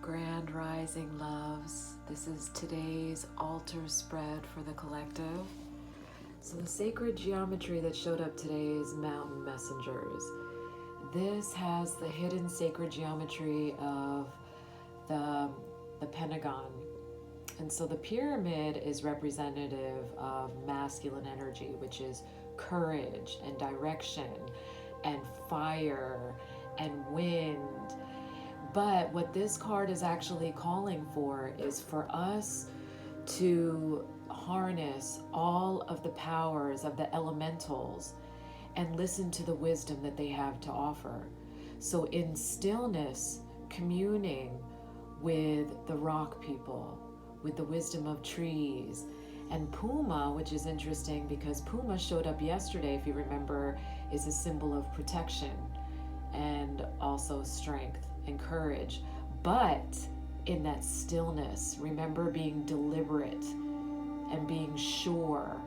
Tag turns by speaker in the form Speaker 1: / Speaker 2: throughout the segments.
Speaker 1: Grand Rising loves. This is today's altar spread for the collective. So the sacred geometry that showed up today is mountain messengers. This has the hidden sacred geometry of the pentagon. And so the pyramid is representative of masculine energy, which is courage and direction and fire and wind. But what this card is actually calling for is for us to harness all of the powers of the elementals and listen to the wisdom that they have to offer. So in stillness, communing with the rock people, with the wisdom of trees, and Puma, which is interesting because Puma showed up yesterday, if you remember, is a symbol of protection and also strength and courage. But in that stillness, remember being deliberate and being sure.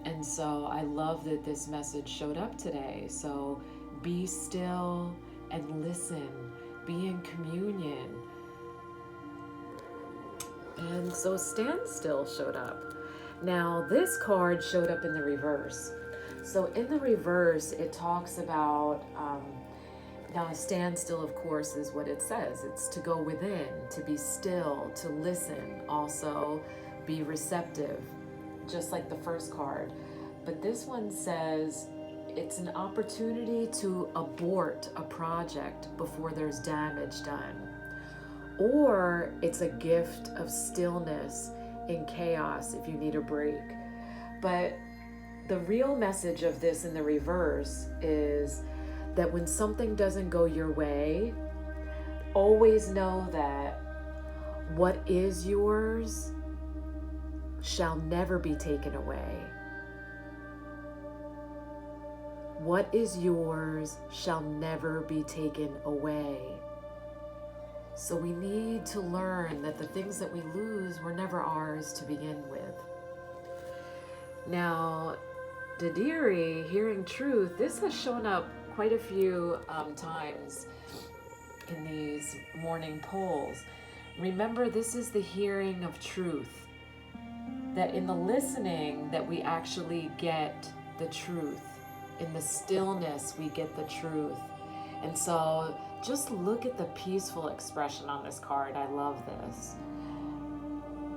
Speaker 1: And so I love that this message showed up today. So be still and listen, be in communion. And so stand still showed up. Now this card showed up in the reverse. So in the reverse, it talks about, now a standstill, of course, is what it says. It's to go within, to be still, to listen, also be receptive, just like the first card. But this one says it's an opportunity to abort a project before there's damage done. Or it's a gift of stillness in chaos if you need a break. But the real message of this in the reverse is that when something doesn't go your way, always know that what is yours shall never be taken away. What is yours shall never be taken away. So we need to learn that the things that we lose were never ours to begin with. Now, Didiri, hearing truth, this has shown up quite a few times in these morning polls. Remember, this is the hearing of truth. That in the listening that we actually get the truth. In the stillness, we get the truth. And so just look at the peaceful expression on this card. I love this.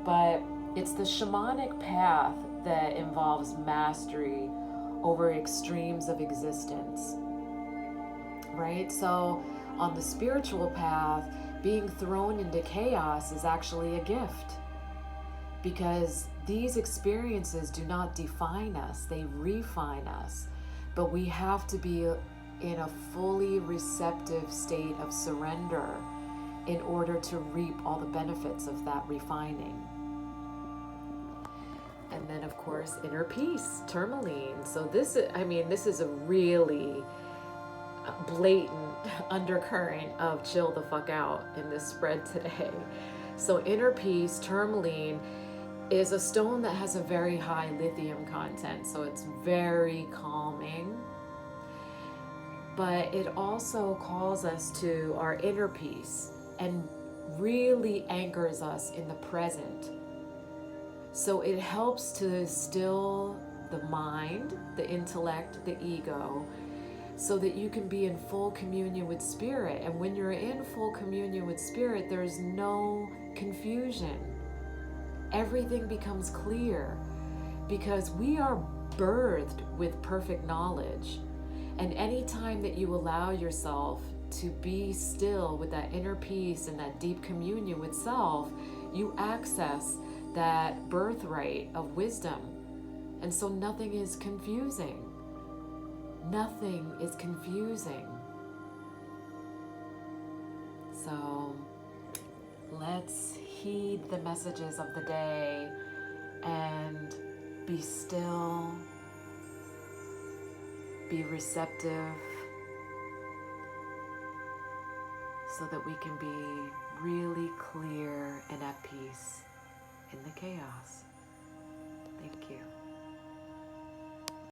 Speaker 1: But it's the shamanic path that involves mastery over extremes of existence. Right? So on the spiritual path, being thrown into chaos is actually a gift. Because these experiences do not define us, they refine us. But we have to be in a fully receptive state of surrender in order to reap all the benefits of that refining. And then, of course, inner peace, tourmaline. So this is a really blatant undercurrent of chill the fuck out in this spread today. So inner peace, tourmaline, is a stone that has a very high lithium content, so it's very calming. But it also calls us to our inner peace and really anchors us in the present. So it helps to still the mind, the intellect, the ego, so that you can be in full communion with spirit. And when you're in full communion with spirit, there's no confusion. Everything becomes clear because we are birthed with perfect knowledge. And anytime that you allow yourself to be still with that inner peace and that deep communion with self, you access that birthright of wisdom. And so nothing is confusing. Nothing is confusing. So let's heed the messages of the day and be still, be receptive, so that we can be really clear and at peace in the chaos. Thank you.